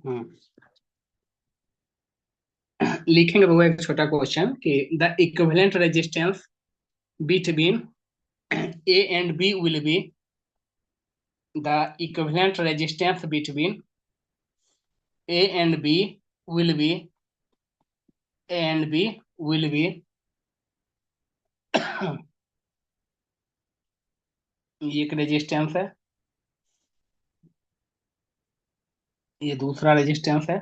हम्म, लिखेंगे वो एक छोटा क्वेश्चन कि the equivalent resistance between A and B will be the equivalent resistance between A and B will be A and B will be ये एक resistance है, ये दूसरा रेजिस्टेंस है,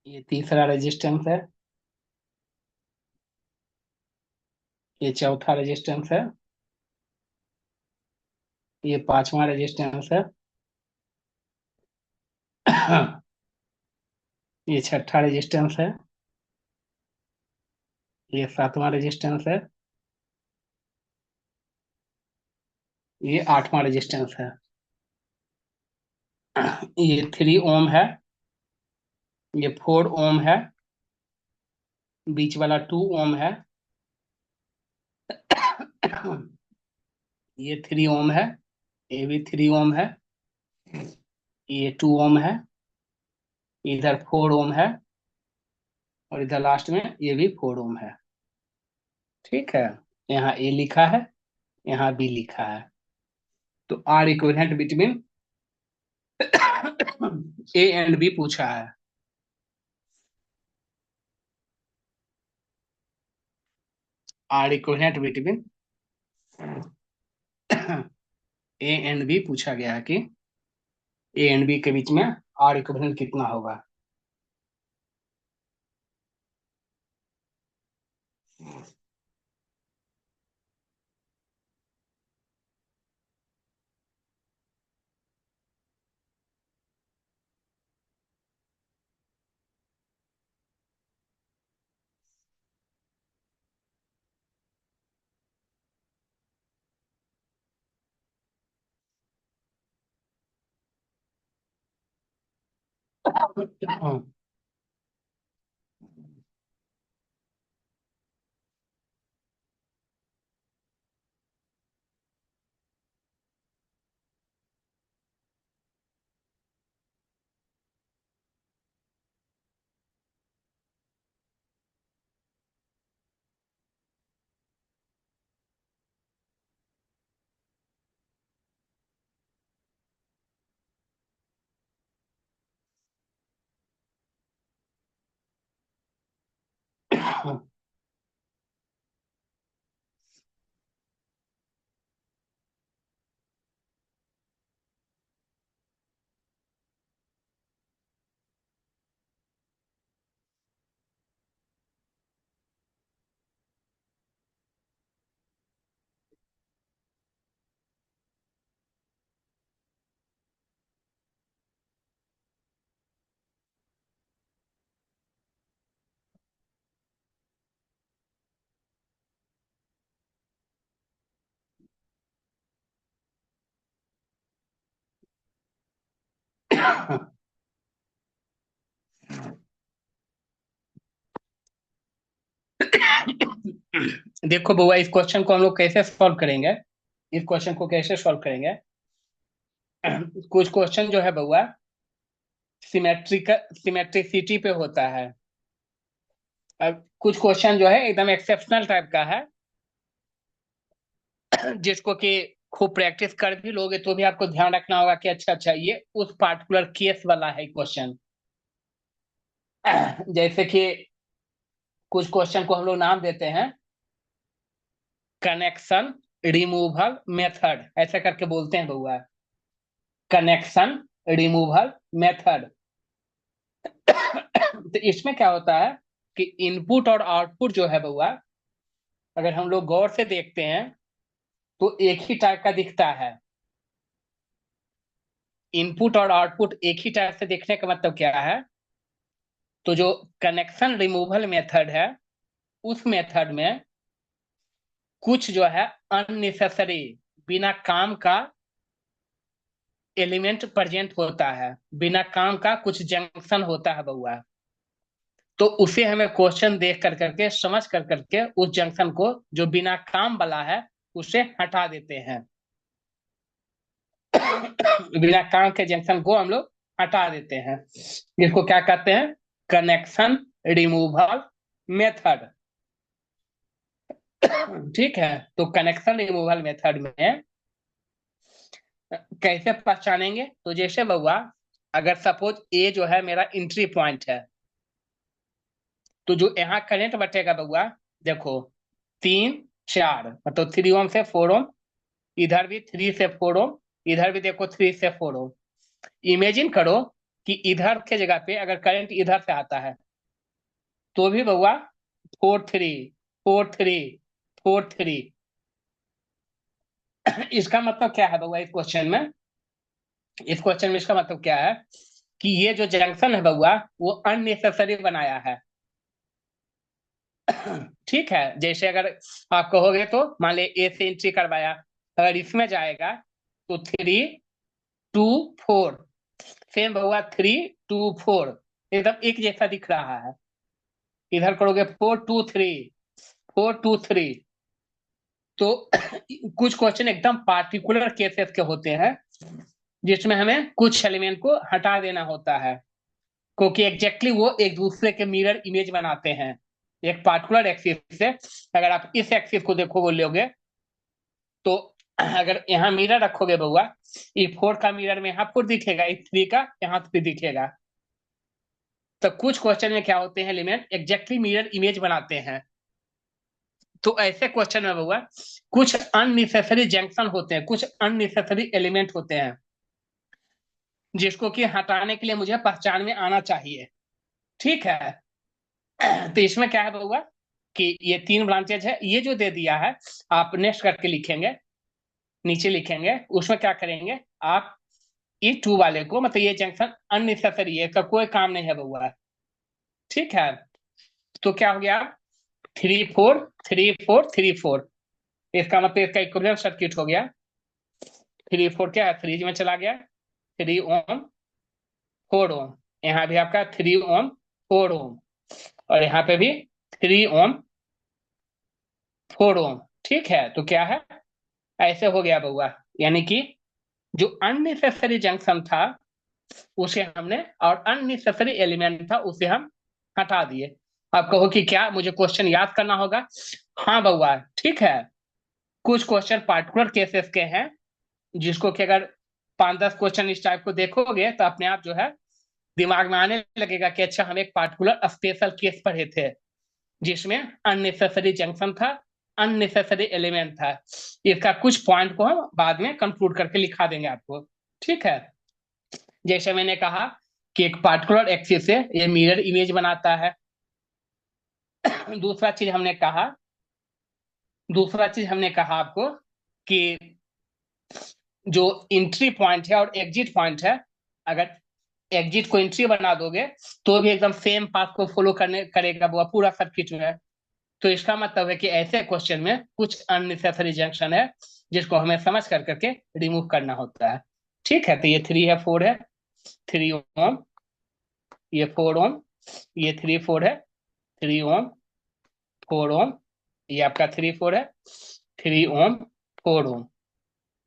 ये तीसरा रेजिस्टेंस है, ये चौथा रेजिस्टेंस है, ये पांचवा रेजिस्टेंस है, ये छठा रेजिस्टेंस है, ये सातवां रेजिस्टेंस है, ये आठवां रेजिस्टेंस है। ये 3 ओम है, ये 4 ओम है, बीच वाला 2 ओम है, ये 3 ओम है, ये भी 3 ओम है, ये 2 ओम है, इधर 4 ओम है, और इधर लास्ट में ये भी 4 ओम है। ठीक है, यहाँ ए लिखा है, यहाँ बी लिखा है। तो R equivalent between A and B पूछा है। R equivalent between A and B पूछा गया है कि ए एंड बी के बीच में आर इक्विवेलेंट कितना होगा। देखो बउआ, इस क्वेश्चन को हम लोग कैसे सॉल्व करेंगे। इस क्वेश्चन को कैसे सॉल्व करेंगे। कुछ क्वेश्चन जो है बउआ सिमेट्रिकल सिमेट्रिसिटी पे होता है, और कुछ क्वेश्चन जो है एकदम एक्सेप्शनल टाइप का है, जिसको कि खूब प्रैक्टिस कर भी लोगे तो भी आपको ध्यान रखना होगा कि अच्छा अच्छा ये उस पार्टिकुलर केस वाला है क्वेश्चन। जैसे कि कुछ क्वेश्चन को हम लोग नाम देते हैं कनेक्शन रिमूवल मेथड, ऐसा करके बोलते हैं बउआ, कनेक्शन रिमूवल मेथड। तो इसमें क्या होता है कि इनपुट और आउटपुट जो है बउआ, अगर हम लोग गौर से देखते हैं तो एक ही टाइप का दिखता है। इनपुट और आउटपुट एक ही टाइप से देखने का मतलब क्या है। तो जो कनेक्शन रिमूवल मेथड है, उस मेथड में कुछ जो है अननेसेसरी, बिना काम का एलिमेंट प्रेजेंट होता है, बिना काम का कुछ जंक्शन होता है बउआ। तो उसे हमें क्वेश्चन देख कर करके समझ कर करके उस जंक्शन को जो बिना काम वाला है उसे हटा देते हैं। बिना काम के जंक्शन को हम लोग हटा देते हैं, जिसको क्या कहते हैं, कनेक्शन रिमूवल मेथड। ठीक है, तो कनेक्शन रिमूवल मेथड में कैसे पहचानेंगे, तो जैसे बउआ, अगर सपोज ए जो है मेरा एंट्री पॉइंट है, तो जो यहाँ करंट बटेगा बउआ, देखो 3 4, मतलब 3 ओम से 4 ओम, इधर भी 3 से 4 ओम, इधर भी देखो 3 से 4 ओम। इमेजिन करो कि इधर के जगह पे अगर करंट इधर से आता है, तो भी बउआ 4 3 4 3 4 3। इसका मतलब क्या है बउआ, इस क्वेश्चन में इसका मतलब क्या है कि ये जो जंक्शन है बउआ, वो अननेसेसरी बनाया है। ठीक है, जैसे अगर आप कहोगे तो मान ले ए से एंट्री करवाया, अगर इसमें जाएगा तो 3 2 4, सेम बउआ 3 2 4, एकदम एक जैसा दिख रहा है। इधर करोगे 4 2 3 4 2 3। तो कुछ क्वेश्चन एकदम पार्टिकुलर केसेस के होते हैं, जिसमें हमें कुछ एलिमेंट को हटा देना होता है, क्योंकि एग्जैक्टली वो एक दूसरे के मिरर इमेज बनाते हैं एक पार्टिकुलर एक्सिस से। अगर आप इस एक्सिस को देखो बोलोगे, तो अगर यहाँ मिरर रखोगे बउआ, ये 4 का मिरर में यहाँ 4 दिखेगा, ये 3 का यहाँ 3 दिखेगा। तो कुछ क्वेश्चन में क्या होते हैं, एलिमेंट एग्जैक्टली मिरर इमेज बनाते हैं। तो ऐसे क्वेश्चन में बउआ कुछ अननेसेसरी जंक्शन होते हैं, कुछ अननेसेसरी एलिमेंट होते हैं, जिसको कि हटाने के लिए मुझे पहचान में आना चाहिए। ठीक है, तो इसमें क्या है बउआ कि ये 3 ब्रांचेज है, ये जो दे दिया है आप नेक्स्ट करके लिखेंगे, नीचे लिखेंगे, उसमें क्या करेंगे आप, ये 2 वाले को, मतलब ये जंक्शन अननेसेसरी है, इसका कोई काम नहीं है बउआ। ठीक है, तो क्या हो गया, 3 4 3 4 3 4, इसका मतलब इसका इक्विवेलेंट सर्किट हो गया। 3 4 क्या है, सीरीज में चला गया, 3 ओम 4 ओम, यहाँ भी आपका 3 ओम 4 ओम, और यहाँ पे भी 3 ओम 4 ओम। ठीक है, तो क्या है, ऐसे हो गया बउआ, यानी कि जो अननेसेसरी जंक्शन था उसे हमने, और अननेसेसरी एलिमेंट था उसे हम हटा दिए। आप कहो कि क्या मुझे क्वेश्चन याद करना होगा, हाँ बउआ ठीक है। कुछ क्वेश्चन पार्टिकुलर केसेस के हैं, जिसको कि अगर 5 10 क्वेश्चन इस टाइप को देखोगे तो अपने आप जो है दिमाग में आने लगेगा कि अच्छा हम एक पार्टिकुलर स्पेशल केस पढ़े थे, जिसमें अननेसेसरी जंक्शन था, अननेसेसरी एलिमेंट था। इसका कुछ पॉइंट को हम बाद में कंक्लूड करके लिखा देंगे आपको। ठीक है, जैसे मैंने कहा कि एक पार्टिकुलर एक्सिस से ये मिरर इमेज बनाता है। दूसरा चीज हमने कहा, आपको कि जो एंट्री पॉइंट है और एग्जिट पॉइंट है, अगर एग्जिट को एंट्री बना दोगे तो भी एकदम सेम पाथ को फॉलो करने करेगा वो पूरा सर्किट जो है। तो इसका मतलब है कि ऐसे क्वेश्चन में कुछ अननेसेसरी जंक्शन है, जिसको हमें समझ कर करके रिमूव करना होता है। ठीक है, तो ये 3 है 4 है, 3 ओम, ये 4 ओम, ये 3 4 है, 3 ओम 4 ओम, ये आपका 3 4 है, 3 ओम 4 ओम।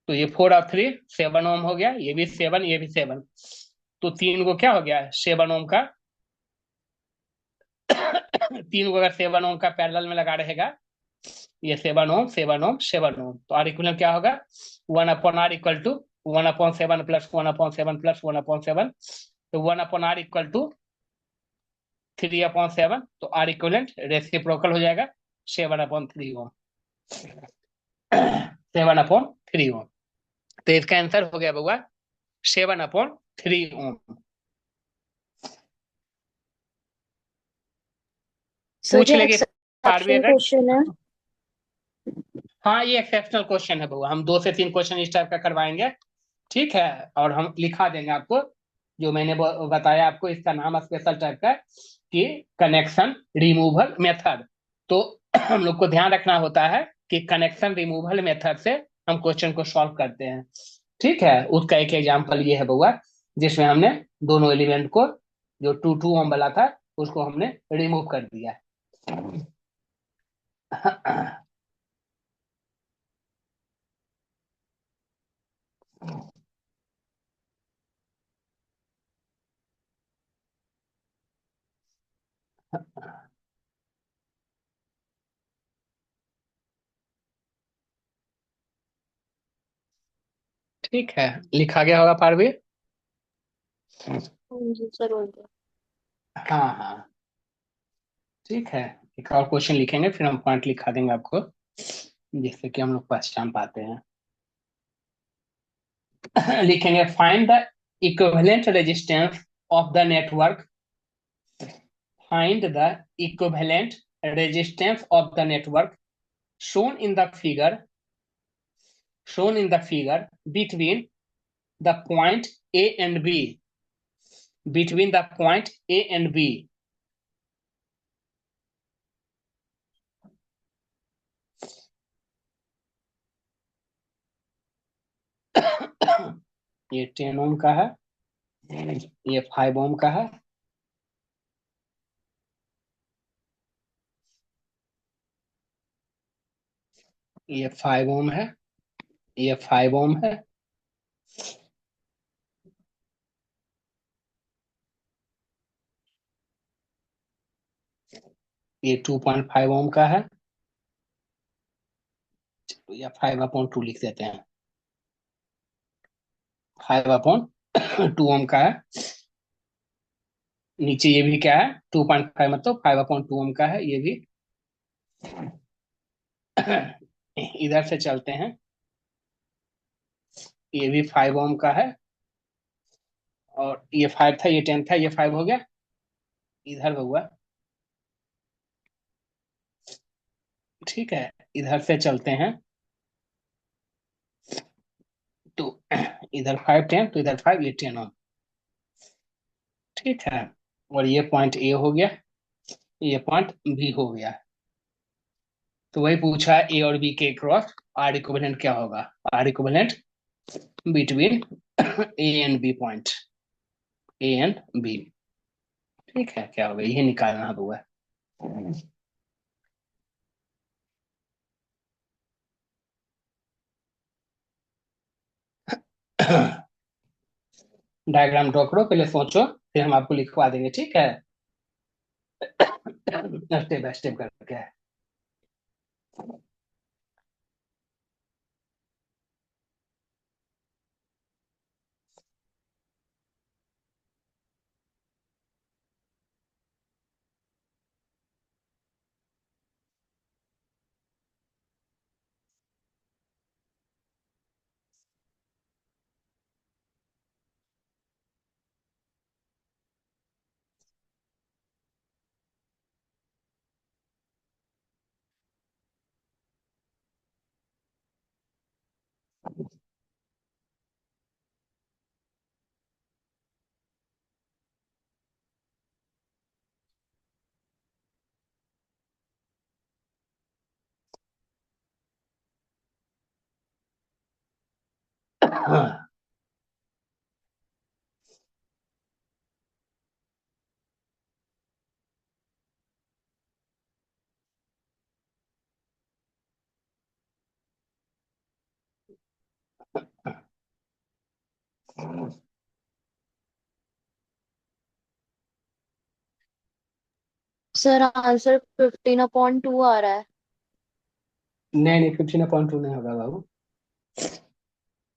तो ये 4 और 3 7 ओम हो गया, ये भी 7, ये भी 7। तो तीन को क्या हो गया, 7 ओम का, 3 को अगर 7 ओम का पैरेलल में लगा रहेगा, ये 7 ओम 7 ओम 7 ओम, तो आर इक्वल क्या होगा, 1/r = 1/7 + 1/7 + 1/7। तो 1/r = 3/7, तो आर इक्वलेंट रेसिप्रोकल हो जाएगा 7/3 ओम। 7/3 ओम, तो इसका आंसर हो गया बउआ 7/3 ओम। सर पूछ ये लेंगे बार भी एक्सेप्शनल अगर। क्वेश्चन है। हाँ, ये एक्सेप्शनल क्वेश्चन है बउआ, हम 2 से 3 क्वेश्चन इस टाइप का करवाएंगे। ठीक है, और हम लिखा देंगे आपको, जो मैंने बताया आपको, इसका नाम स्पेशल टाइप का कि कनेक्शन रिमूवल मेथड। तो हम लोग को ध्यान रखना होता है कि कनेक्शन रिमूवल मेथड से हम क्वेश्चन को सॉल्व करते हैं। ठीक है, उसका एक एग्जांपल ये है बउआ, जिसमें हमने दोनों एलिमेंट को, जो 2 2 ओम वाला था उसको हमने रिमूव कर दिया। ठीक है, लिखा गया होगा पारवी। जी सर बोल दो। हाँ हाँ, ठीक है। एक और क्वेश्चन लिखेंगे, फिर हम पॉइंट लिखा देंगे आपको, जिससे कि हम लोग पहचान पाते हैं। लिखेंगे find the equivalent resistance of the network. Find the equivalent resistance of the network shown in the figure shown in the figure between the point A and B, between the point A and B. ये 10 ओम का है, ये 5 ओम का है, ये 5 ओम है, ये 5 ओम है, ये 2.5 ओम का है, या 5/2 लिख देते हैं। 5/2 ओम का है। नीचे ये भी क्या है, 2.5, मतलब 5/2 ओम का है ये भी। इधर से चलते हैं, ये भी 5 ओम का है, और ये 5 था, ये 10 था, ये 5 हो गया। इधर हुआ, ठीक है। इधर से चलते हैं, तो इधर 5 10, तो इधर 5, ये 10 ओम, ठीक है। और ये पॉइंट ए हो गया, ये पॉइंट बी हो गया। तो वही पूछा, ए और बी के क्रॉस आर इक्विवेलेंट क्या होगा। R equivalent between A and B point, A and B, ठीक है, क्या होगा ये निकालना होगा। डायग्राम ड्रॉ करो, पहले सोचो, फिर हम आपको लिखवा देंगे, ठीक है। स्टेप बाय स्टेप करके। सर आंसर 15/2 आ रहा है। नहीं नहीं, 15/2 नहीं होगा बाबू।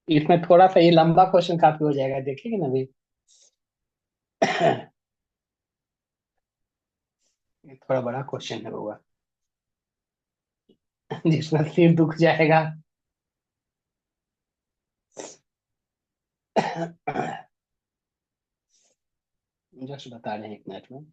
इसमें थोड़ा सा ये लंबा क्वेश्चन काफी हो जाएगा, देखिए ना अभी। ये थोड़ा बड़ा क्वेश्चन है बाबा, जिसमें सिर दुख जाएगा। जस्ट बता रहे हैं, 1 मिनट में।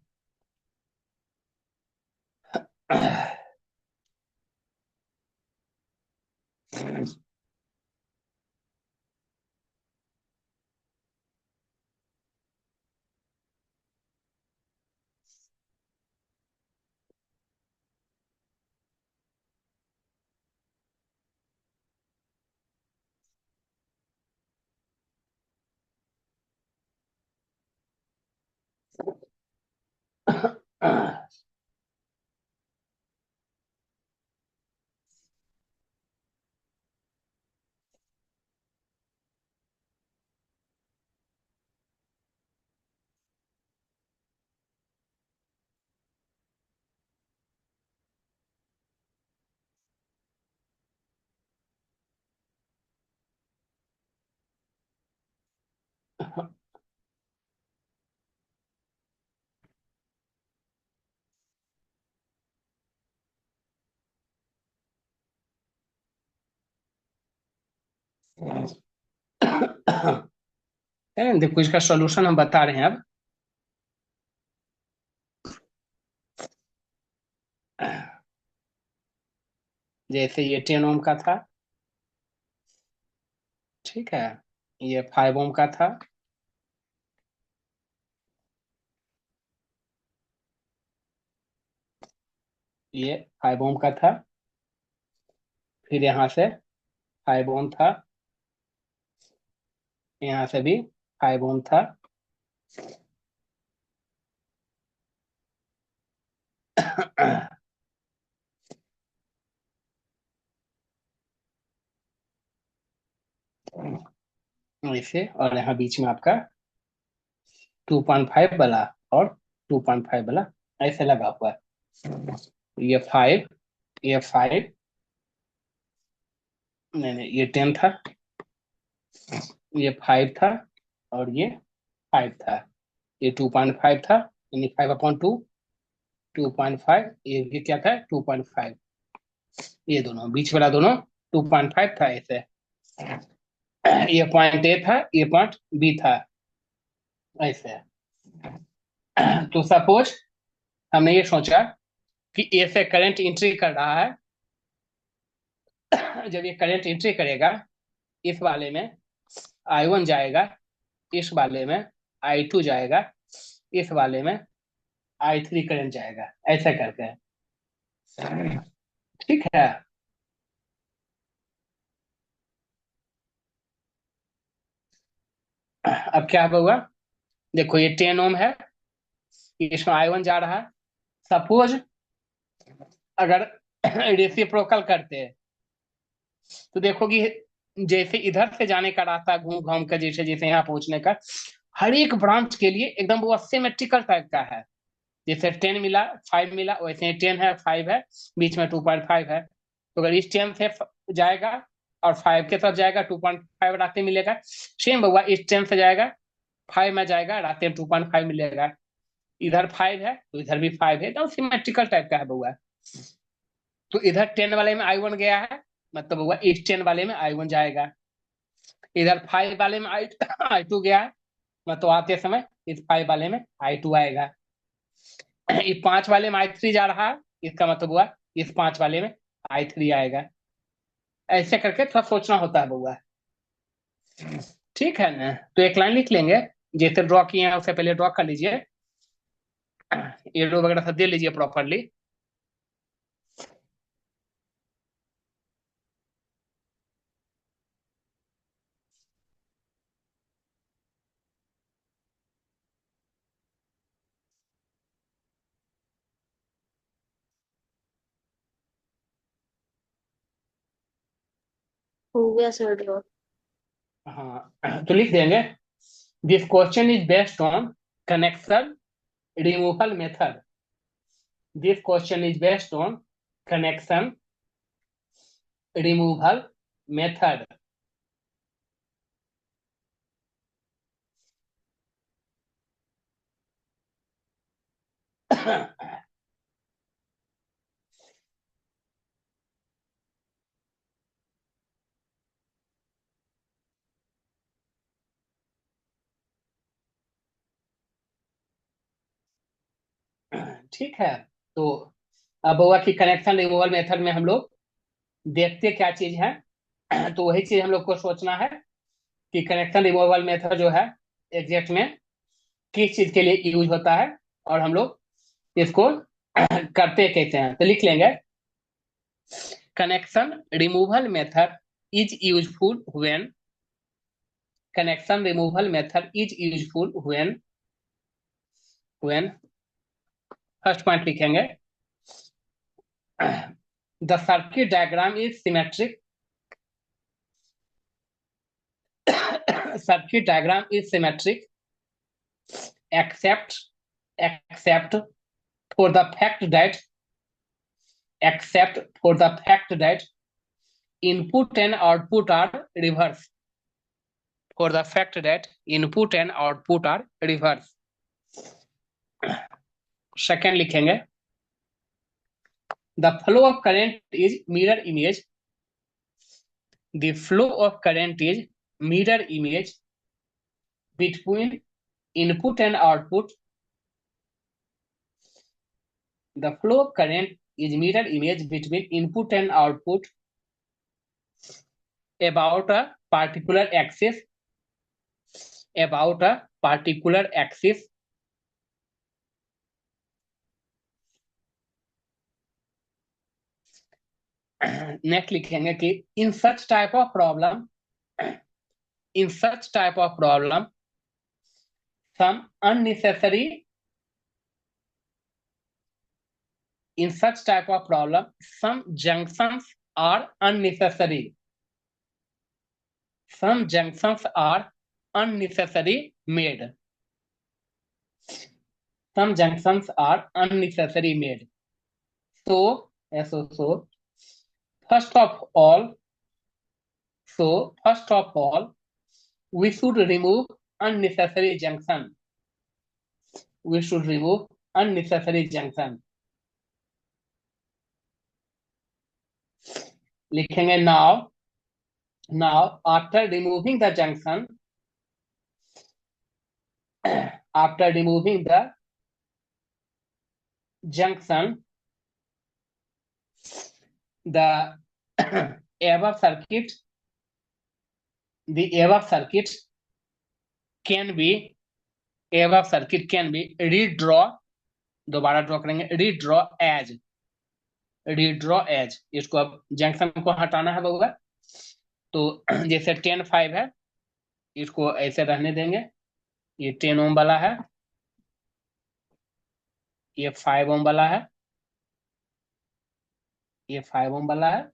देखो इसका सॉल्यूशन हम बता रहे हैं अब। जैसे ये 10 ओम का था, ठीक है, ये 5 ओम का था, ये 5 ओम का था, फिर यहाँ से 5 ओम था, यहाँ से भी 5 ओम था। ऐसे, और यहाँ बीच में आपका 2.5 वाला और 2.5 वाला ऐसे लगा हुआ है। ये 5, ये 5, नहीं नहीं, ये 10 था, ये 5 था, और ये 5 था, ये 2.5 था, यानी 5/2, 2.5, ये भी क्या था, 2.5। ये दोनों बीच वाला दोनों 2.5 था ऐसे। ये पॉइंट ए था, ये पॉइंट बी था, ऐसे। तो सपोज हमने ये सोचा कि ए से करंट एंट्री कर रहा है। जब ये करंट एंट्री करेगा, इस वाले में I1 जाएगा, इस वाले में I2 जाएगा, इस वाले में I3 करंट जाएगा, ऐसा करके, ठीक है। अब क्या होगा, देखो ये 10 ओम है, इसमें I1 जा रहा है। सपोज अगर रेसिप्रोकल करते हैं, तो देखो कि जैसे इधर से जाने का रास्ता घूम घूम कर, जैसे जैसे यहाँ पहुंचने का, हर एक ब्रांच के लिए एकदम वो सिमेट्रिकल टाइप का है। जैसे 10 मिला, 5 मिला, वैसे 10 है, 5 है, बीच में 2.5 है। तो अगर इस 10 से जाएगा और 5 के साथ जाएगा, 2.5 रास्ते मिलेगा। सेम हुआ, इस 10 से जाएगा, 5 में जाएगा, रास्ते में 2.5 मिलेगा। इधर 5 है तो इधर भी 5 है, एकदम सिमेट्रिकल टाइप का है बउआ। तो इधर 10 वाले में I1 गया है, मतलब बउआ इस 10 वाले में I1 जाएगा। इधर 5 वाले में I2 गया है, मतलब आते समय इस 5 वाले में I2 आएगा। इस 5 वाले में I3 जा रहा है, इसका मतलब हुआ इस 5 वाले में I3 आएगा। ऐसे करके थोड़ा सोचना होता है बउआ, ठीक है ना। तो एक लाइन लिख लेंगे, जैसे ड्रॉ किए हैं उससे पहले ड्रॉ कर लीजिए, एरो वगैरह सब दे लीजिए प्रॉपरली। हो गया सर ड्रॉ। हाँ, तो लिख देंगे, this question is based on connection removal method. This question is based on connection removal method. ठीक है। तो अब हुआ कि कनेक्शन रिमूवल मेथड में हम लोग देखते क्या चीज है। तो वही चीज हम लोग को सोचना है कि कनेक्शन रिमूवल मेथड जो है एग्जैक्ट में किस चीज के लिए यूज होता है, और हम लोग इसको करते कैसे हैं। तो लिख लेंगे, connection removal method is useful when, connection removal method is useful when first point लिखेंगे, the circuit diagram is symmetric, circuit diagram is symmetric except except for the fact that except for the fact that input and output are reversed, for the fact that input and output are reversed। Second लिखेंगे, the flow of current is mirror image, the flow of current is mirror image between input and output. The flow of current is mirror image between input and output about a particular axis. About a particular axis. Next लिखेंगे कि in such type of problem, in such type of problem, some unnecessary, in such type of problem, some junctions are unnecessary. Some junctions are unnecessary made. Some junctions are unnecessary made. So first of all, we should remove unnecessary junction. We should remove unnecessary junction. लिखेंगे now after removing the junction, after removing the junction, the above circuit, can be redraw, दोबारा draw करेंगे, redraw as, इसको अब junction को हटाना है बउआ, तो जैसे 10-5 है, इसको ऐसे रहने देंगे, ये 10 ओम वाला है, ये 5 ओम वाला है, ये 5 ओम वाला है,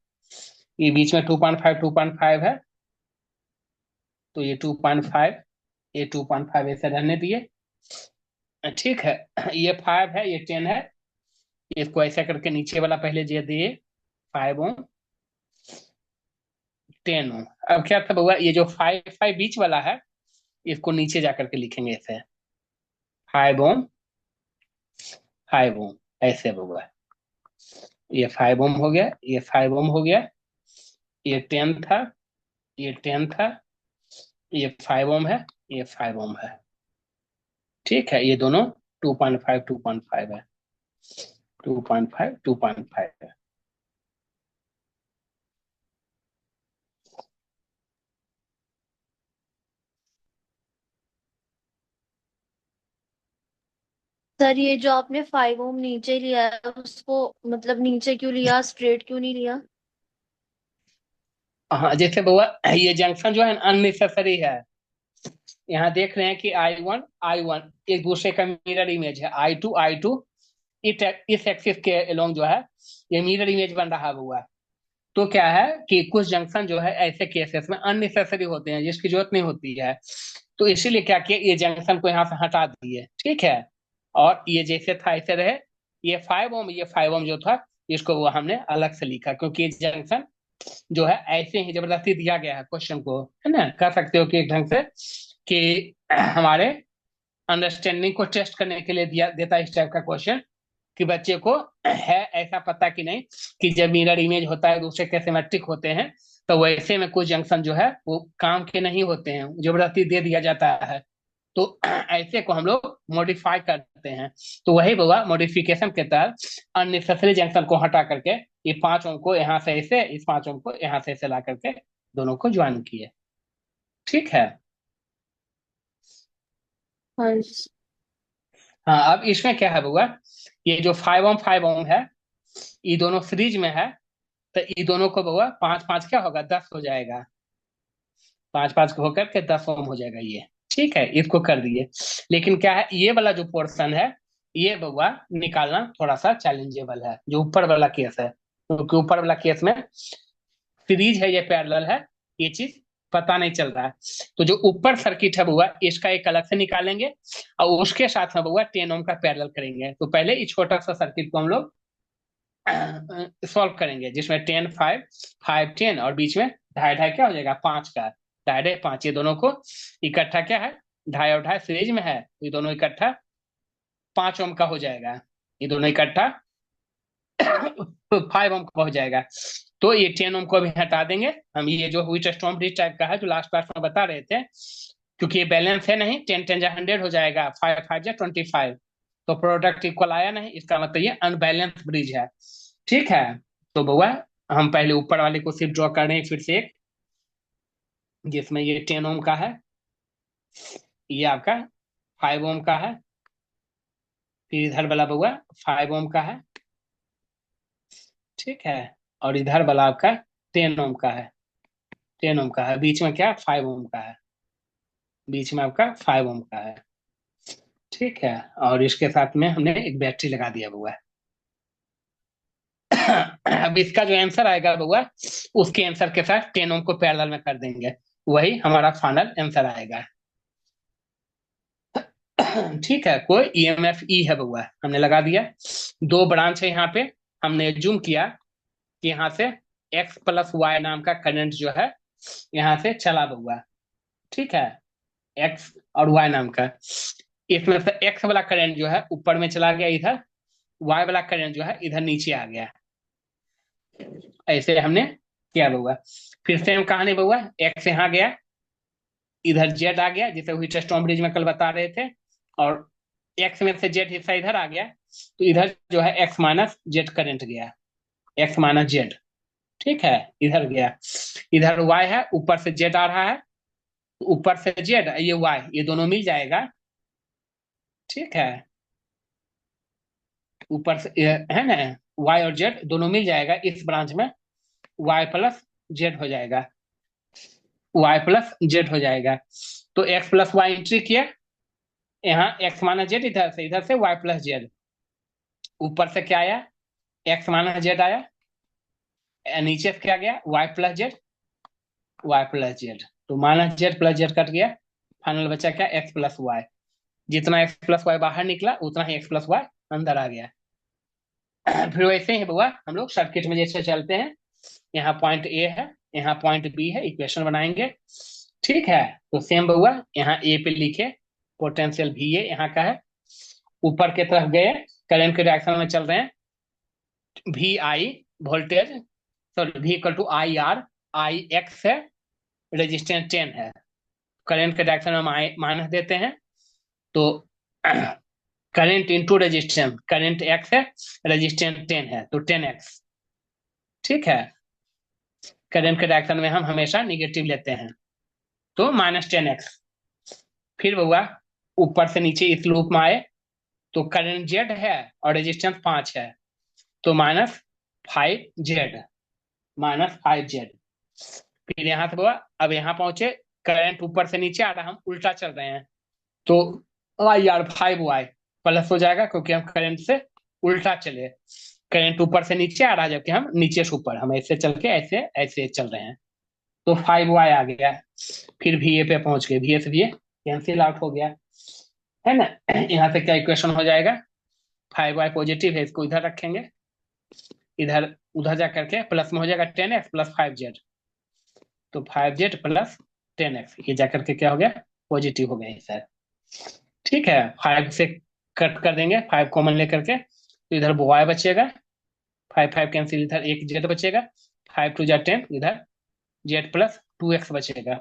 ये बीच में 2.5 है, तो ये 2.5, ये 2.5 ऐसे रहने दिए, ठीक है। ये 5 है, ये 10 है, इसको ऐसा करके नीचे वाला पहले दे दिए 5 ओम 10 ओम। अब क्या था बउआ, ये जो 5 बीच वाला है, इसको नीचे जाकर के लिखेंगे ऐसे 5 ओम ऐसे बउआ, ये 5 ओम हो गया, ये 5 ओम हो गया, ये 10 था, ये 10 था, ये 5 ओम है, ये 5 ओम है, ठीक है। ये दोनों 2.5 है, 2.5 है। सर ये जो आपने 5 ओम नीचे लिया है उसको मतलब नीचे क्यों लिया, स्ट्रेट क्यों नहीं लिया? हाँ जैसे बउआ ये जंक्शन जो है अननेसेसरी है, यहाँ देख रहे हैं कि I1 एक दूसरे का मिरर इमेज है, I2 इस एक्सिस के अलोंग जो है ये मिरर इमेज बन रहा हुआ है। तो क्या है कि कुछ जंक्शन जो है ऐसे केसेस में अननेसेसरी होते हैं, जिसकी जरूरत नहीं होती है, तो इसीलिए क्या किया, ये जंक्शन को यहाँ से हटा दिए, ठीक है। और ये जैसे था ऐसे रहे, ये 5 ओम जो था, इसको वो हमने अलग से लिखा, क्योंकि ये जंक्शन जो है ऐसे ही जबरदस्ती दिया गया है क्वेश्चन को, है ना, कह सकते हो कि एक ढंग से कि हमारे अंडरस्टैंडिंग को टेस्ट करने के लिए दिया देता है इस टाइप का क्वेश्चन, कि बच्चे को है ऐसा पता कि नहीं कि जब मिरर इमेज होता है दूसरे के सिमेट्रिक होते हैं, तो वैसे में कुछ जंक्शन जो है वो काम के नहीं होते हैं, जबरदस्ती दे दिया जाता है, तो ऐसे को हम लोग मॉडिफाई करते हैं। तो वही बउआ मॉडिफिकेशन के तहत अननेसेसरी जंक्शन को हटा करके ये 5 ओम को यहाँ से ऐसे, इस 5 ओम को यहाँ से ऐसे ला करके दोनों को ज्वाइन किए, ठीक है। हाँ हाँ अब इसमें क्या है बउआ, ये जो 5 ओम है, ये दोनों सीरीज में है, तो ये दोनों को बउआ 5 क्या होगा, 10 हो जाएगा, 5 होकर के 10 ओम हो जाएगा ये, ठीक है। इसको कर दिए, लेकिन क्या है ये वाला जो पोर्शन है, ये बउआ निकालना थोड़ा सा चैलेंजेबल है, जो ऊपर वाला केस है, क्योंकि ऊपर वाला केस में सीरीज है, ये पैरेलल है, ये चीज पता नहीं चल रहा है। तो जो ऊपर सर्किट है बउआ, इसका एक अलग से निकालेंगे, और उसके साथ में बउआ 10 ओम का पैरेलल करेंगे। तो पहले इस छोटा सा सर्किट को हम लोग सॉल्व करेंगे, जिसमें 10 5 और बीच में ढाई क्या हो जाएगा, 5 का, 5 ये दोनों को इकट्ठा क्या है, ढाई और ढाई सीरीज में है, ये दोनों इकट्ठा 5 ओम का हो जाएगा, ये दोनों इकट्ठा 5 ओम का हो जाएगा। तो ये 10 ओम को भी हटा देंगे हम। ये जो व्हीटस्टोन ब्रिज टाइप का है जो लास्ट क्लास में बता रहे थे, क्योंकि ये बैलेंस है नहीं, 10 10 जा 100 हो जाएगा, 5 5 जा 25, तो प्रोडक्ट इक्वल आया नहीं, इसका मतलब ये अनबैलेंस ब्रिज है। ठीक है, तो बउआ हम पहले ऊपर वाले को सिर्फ ड्रॉ कर रहे हैं फिर से एक, जिसमें ये 10 ओम का है, ये आपका 5 ओम का है, फिर इधर वाला बउआ 5 ओम का है। ठीक है, और इधर वाला आपका 10 ओम का है, 10 ओम का है, बीच में क्या 5 ओम का है, बीच में आपका 5 ओम का है। ठीक है, और इसके साथ में हमने एक बैटरी लगा दिया बउआ। अब इसका जो आंसर आएगा बउआ, उसके आंसर के साथ 10 ओम को पैरेलल में कर देंगे, वही हमारा फाइनल आंसर आएगा। ठीक है, कोई ईएमएफ ई है बउआ, हमने लगा दिया। दो ब्रांच है यहाँ पे, हमने जूम किया कि यहाँ से एक्स प्लस वाई नाम का करंट जो है यहाँ से चला बउआ। ठीक है, एक्स और वाई नाम का, इसमें से एक्स वाला करंट जो है ऊपर में चला गया इधर, वाई वाला करंट जो है इधर नीचे आ गया। ऐसे हमने किया बउआ। फिर सेम कहानी बउआ, एक्स यहाँ गया, इधर जेड आ गया, जिसे व्हीटस्टोन ब्रिज में कल बता रहे थे, और एक्स में से जेड हिस्सा इधर आ गया, तो इधर जो है एक्स माइनस जेड करंट गया, एक्स माइनस जेड। ठीक है, इधर गया, इधर वाई है, ऊपर से जेड आ रहा है, ऊपर से जेड, ये वाई, ये दोनों मिल जाएगा। ठीक है, ऊपर से है ना, वाई और जेड दोनों मिल जाएगा इस ब्रांच में, वाई प्लस जेड हो जाएगा, वाई प्लस जेड हो जाएगा। तो एक्स प्लस वाई एंट्री किया, यहाँ एक्स माइनस जेड, इधर से वाई प्लस जेड, ऊपर से क्या आया, एक्स माइनस जेड आया, नीचे से क्या गया, y plus z, y plus z, तो minus z plus z cut गया, फाइनल बचा क्या, एक्स प्लस वाई। जितना एक्स प्लस वाई बाहर निकला उतना ही एक्स प्लस वाई अंदर आ गया। फिर वैसे ही बुआ हम लोग सर्किट में जैसे चलते हैं, यहाँ पॉइंट ए है, यहाँ पॉइंट बी है, इक्वेशन बनाएंगे। ठीक है, तो सेम बुआ यहाँ ए पे लिखे, पोटेंशियल भी ए यहाँ का है, ऊपर की तरफ गए, करंट के डायरेक्शन में चल रहे हैं, V I voltage, sorry V equal to I R, I x है, रेजिस्टेंस 10 है, करंट के डायरेक्शन में माइनस देते हैं, तो current into resistance, current x है, रेजिस्टेंस 10 है, तो 10x। ठीक है, करंट के डायरेक्शन में हम हमेशा निगेटिव लेते हैं, तो -10x। फिर हुआ ऊपर से नीचे इस लूप में आए, तो करंट जेड है और रेजिस्टेंस 5 है, तो -5z, -5z। फिर यहां से हुआ, अब यहाँ पहुंचे, करंट ऊपर से नीचे आ रहा, हम उल्टा चल रहे हैं, तो आई आर 5y प्लस हो जाएगा, क्योंकि हम करंट से उल्टा चले, करंट ऊपर से नीचे आ रहा है जबकि हम नीचे से ऊपर, हम ऐसे चल के ऐसे ऐसे चल रहे हैं, तो 5y आ गया। फिर वी ए पे पहुंच गए, वी ए से वी ए कैंसिल आउट हो गया, है ना। यहाँ से क्या इक्वेशन हो जाएगा, 5y पॉजिटिव है, इसको इधर रखेंगे, इधर उधर जा करके प्लस में हो जाएगा 10x प्लस 5z, तो 5z प्लस 10x, ये जाकर के क्या हो गया, पॉजिटिव हो गया सर। ठीक है, 5 से कट कर देंगे, 5 कॉमन लेकर के, तो इधर y बचेगा, 5 5 कैंसिल, इधर एक z बचेगा, 5 2 जा 10, इधर z प्लस 2x बचेगा।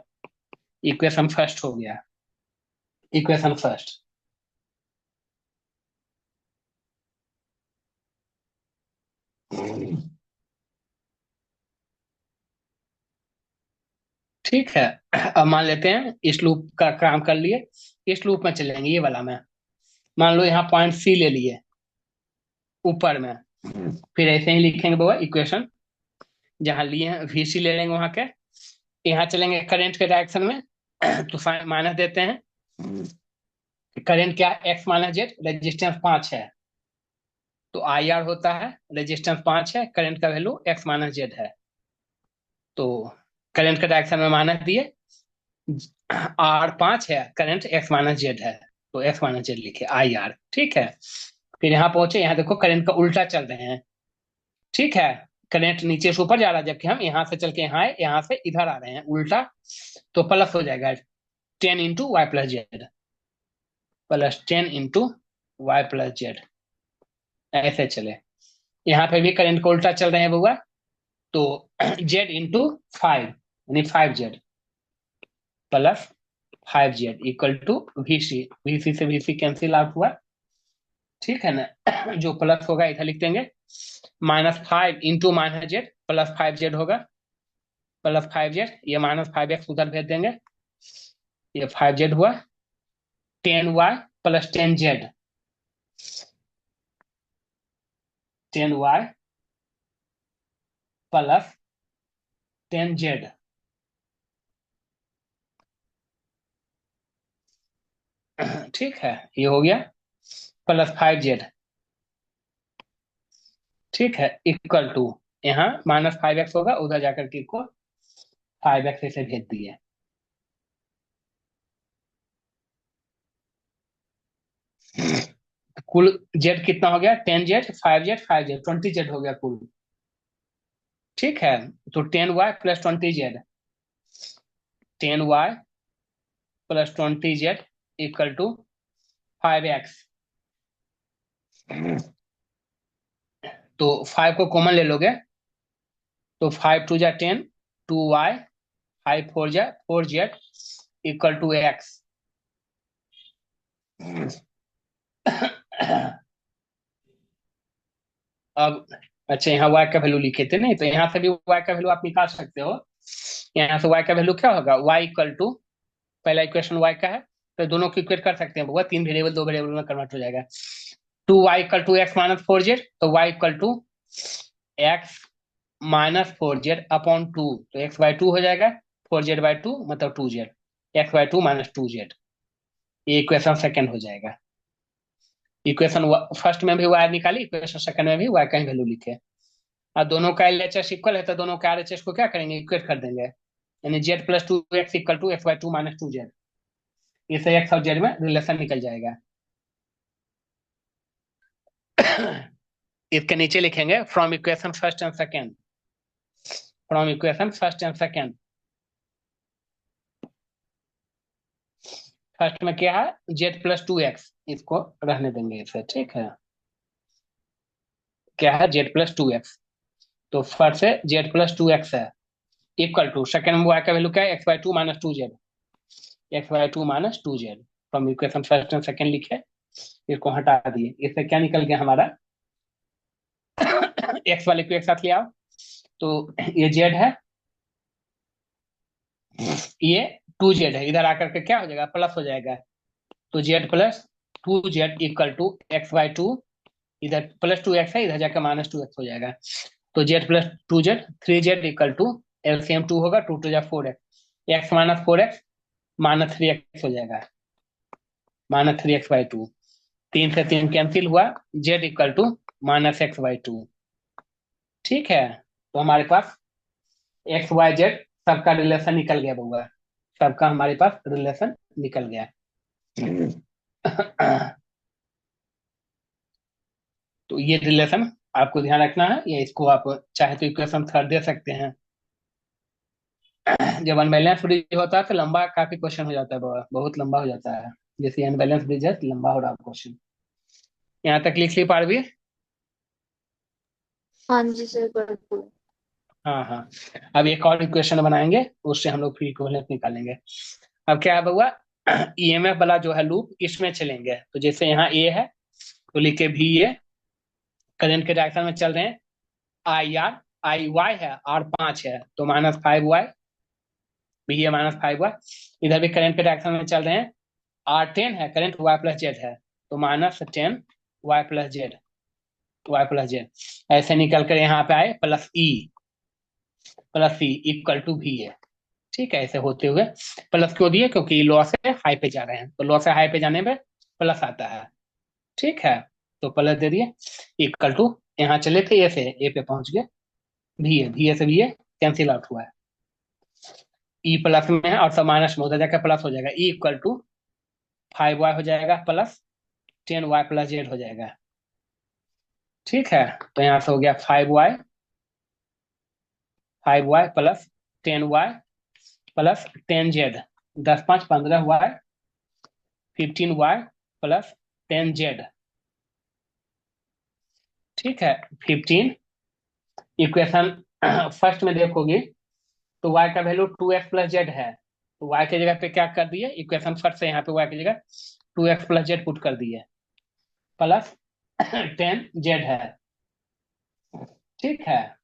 इक्वेशन फर्स्ट हो गया, इक्वेशन फर्स्ट। ठीक है, अब मान लेते हैं इस लूप का काम कर लिए, इस लूप में चलेंगे, ये वाला में, मान लो यहाँ पॉइंट सी ले लिए ऊपर में, फिर ऐसे ही लिखेंगे बाबा इक्वेशन, जहां लिए हैं वी सी ले लेंगे वहां के, यहाँ चलेंगे करंट के डायरेक्शन में, तो माइनस देते हैं, करंट क्या, एक्स माइनस जेड, रेजिस्टेंस 5 है, तो आई आर होता है, रेजिस्टेंस 5 है, करंट का वैल्यू एक्स माइनस जेड है, तो करंट के डायरेक्शन में माइनस दिए, R5 है, करंट एक्स माइनस जेड है, तो एक्स माइनस जेड लिखे आई आर। ठीक है, फिर यहाँ पहुंचे, यहाँ देखो करंट का उल्टा चल रहे हैं। ठीक है, करंट नीचे से ऊपर जा रहा है, जबकि हम यहाँ से चल के यहाँ आए, यहाँ से इधर आ रहे हैं उल्टा, तो प्लस हो जाएगा 10 into y plus z, plus 10 into y plus z, ऐसे चले। यहाँ पे भी करंट को उल्टा चल रहे हैं बउआ, तो z इंटू 5 यानी 5z plus 5z equal to VC। VC से VC कैंसिल आउट हुआ, ठीक है ना। जो प्लस होगा इधर लिख देंगे, -5 इंटू -z प्लस 5z होगा, प्लस 5z, ये -5x उधर भेज देंगे, ये 5z हुआ, 10y plus 10z, 10y plus 10z, ठीक है, ये हो गया, प्लस 5z, ठीक है, इक्वल टू, यहाँ -5x होगा, उधर जाकर के को 5x से भेज दिए। कुल z कितना हो गया, 10z 5z 5z 20z हो गया कुल, ठीक है। तो 10y plus 20z, 10y plus 20z equal to 5x। तो 5 को कॉमन ले लोगे तो 5 2 जा 10, 2y, 5 4 जा 4z इक्वल टू x। अब अच्छा, यहाँ y का वैल्यू लिखे थे नहीं, तो यहाँ से भी y का वैल्यू आप निकाल सकते हो। यहाँ से y का वैल्यू क्या होगा, y इक्वल टू, पहला इक्वेशन y का है, तो दोनों को इक्वेट कर सकते हैं, वो 3 वेरिएबल 2 वेरिएबल में कन्वर्ट हो जाएगा। 2y equal to x minus 4z, तो y equal to x minus 4z upon 2, तो x बाई 2 हो जाएगा, 4z बाई 2 मतलब 2z, x by 2 minus 2z, ये इक्वेशन सेकंड हो जाएगा। इक्वेशन फर्स्ट में भी y निकाली, इक्वेशन सेकंड में भी y का ही वैल्यू लिखे। और दोनों का LHS इक्वल है, तो दोनों का RHS को क्या करेंगे, इक्वेट कर देंगे, यानी z plus 2x equal to x by 2 minus 2z, इससे x और z में रिलेशन निकल जाएगा। इसके नीचे लिखेंगे from equation first and second, from equation first and second. First में क्या है, z प्लस 2x, इसको रहने देंगे इसे, ठीक है, क्या है z प्लस 2x, तो फर्स्ट से z प्लस 2x है, इक्वल टू सेकेंड में y का वैल्यू क्या है, x by 2 minus 2z, x by 2 minus 2z, from equation first and second लिखे, इसको हटा दिए, इससे क्या निकल गया हमारा, x वाले को एक साथ ले आओ, तो ये z है, ये 2z है, इधर आकर के क्या हो जाएगा, प्लस हो जाएगा, तो z plus 2z equal to x by 2, इधर प्लस 2x है, इधर जाकर माइनस 2x हो जाएगा, तो z plus 2z 3z equal to LCM 2 होगा, 2 2 जा 4x, x minus 4x minus 3x हो जाएगा, माइनस 3x बाई 2, 3 से 3 कैंसिल हुआ, z equal to minus x by 2, ठीक है। तो हमारे पास एक्स वाई जेड सबका रिलेशन निकल गया बउआ, सबका हमारे पास रिलेशन निकल गया। तो ये रिलेशन आपको ध्यान रखना है, या इसको आप चाहे तो इक्वेशन थर्ड दे सकते हैं। जब अनबैलेंस ब्रिज होता है तो लंबा काफी क्वेश्चन हो जाता है बउआ, बहुत लंबा हो जाता है, जैसे अनबैलेंस ब्रिज है तो लंबा हो रहा क्वेश्चन। यहाँ तक लिख ली पारवी? हाँ जी सर, बिल्कुल। हाँ हाँ, अब एक और इक्वेशन बनाएंगे, उससे हम लोग फिर इक्विवेलेंट निकालेंगे। अब क्या है बउआ, ईएमएफ वाला जो है लूप, इसमें चलेंगे, तो जैसे यहाँ ए है तो लिखे भी ए, करंट के डायरेक्शन में चल रहे हैं, आई आर, आई वाई है, आर 5 है, तो -5y, भी है -5y, इधर भी करंट के डायरेक्शन में चल रहे हैं, आर 10 है, करंट y प्लस जेड है, तो -10y plus Z, y plus z, ऐसे निकल कर यहाँ पे आए प्लस ई इक्वल टू भी है, ठीक है, ऐसे होते हुए प्लस क्यों दिए, क्योंकि लॉ से हाई पे जा रहे हैं, तो लॉ से हाई पे जाने पे प्लस आता है, ठीक है, तो प्लस दे दिए, इक्वल टू, यहाँ चले थे ए से ए पे पहुंच गए, भी ए से भी ए कैंसिल आउट हुआ है, ई प्लस में है और सब माइनस में, उधर जाकर प्लस हो जाएगा, ई इक्वल टू 5y हो जाएगा प्लस 10y प्लस जेड हो जाएगा, ठीक है। तो यहाँ से हो गया 5y plus 10y plus 10z, 10 5 15y, 15y plus 10z, ठीक है, 15, इक्वेशन फर्स्ट में देखोगे तो y का वैल्यू 2x प्लस जेड है, तो y की जगह पे क्या कर दिए, इक्वेशन फर्स्ट से यहाँ पे y की जगह 2x प्लस जेड पुट कर दिए, प्लस 10z है। ठीक है,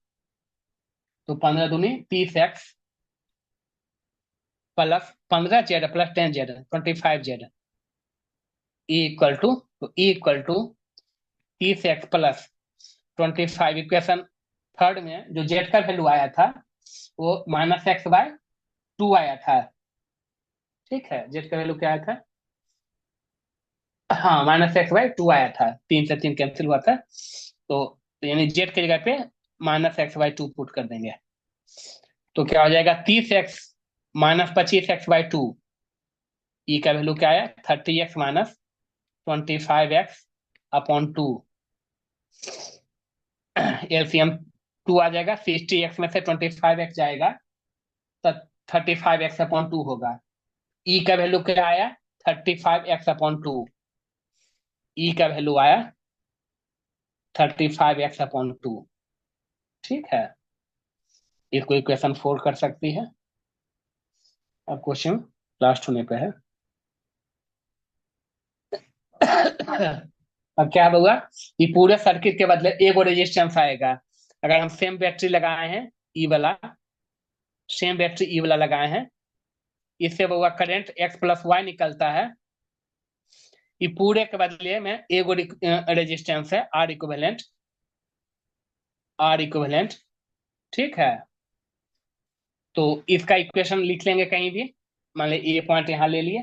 तो 15 दूनी 30x plus 15z plus 10z 25z equal to, तो equal to 30x plus 25। Equation third में जो z का वैल्यू आया था वो -x/2 आया था। ठीक है, z का वैल्यू क्या आया था, हाँ -x/2 आया था, 3 से 3 कैंसिल हुआ था, तो यानी z की जगह पे -x/2 पुट कर देंगे, तो क्या हो जाएगा 30x माइनस 25x/2, ई का वैल्यू क्या आया 30x माइनस 25x/2, एलसीएम 2 आ जाएगा, 60x में से 25x जाएगा तो 35x/2 होगा। ई का वैल्यू क्या आया 35x/2, ई का वैल्यू आया 35x/2। ठीक है, इसको इक्वेशन 4 कर सकती है। अब क्वेश्चन लास्ट होने पे है। अब क्या होगा कि पूरे सर्किट के बदले एगो रेजिस्टेंस आएगा। अगर हम सेम बैटरी लगाए हैं ई वाला, सेम बैटरी ई वाला लगाए हैं, इससे वो करंट x प्लस वाई निकलता है। ये पूरे के बदले में एगो रेजिस्टेंस है आर इक्विवेलेंट, आर इक्विवेलेंट। ठीक है, तो इसका इक्वेशन लिख लेंगे कहीं भी, मान लीजिए ये पॉइंट यहाँ ले लिए,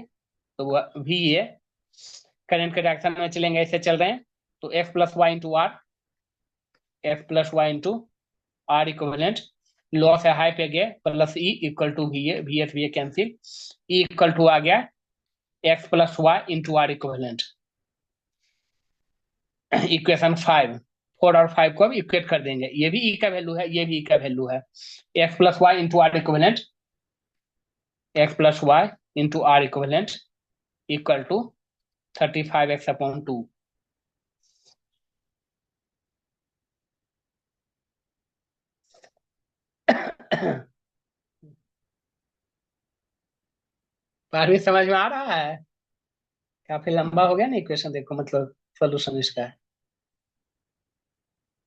तो वह वी ए करंट के डायरेक्शन में चलेंगे, ऐसे चल रहे हैं, तो x plus Y into r, x plus Y into are equivalent, loss है हाई पे गए, plus e equal to v a, v s v a cancel, e equal to आ गया x plus Y into are equivalent. Equation 5, 4 और 5 को अब equate कर देंगे, ये भी ई का वैल्यू है, ये भी ई का वैल्यू है, X plus Y into are equivalent, X plus Y into are equivalent equal to 35x/2। बारहवीं समझ में आ रहा है, काफी लंबा हो गया ना इक्वेशन, देखो मतलब सोल्यूशन इसका।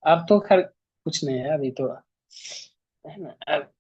अब तो खैर कुछ नहीं है अभी तो, है ना। अब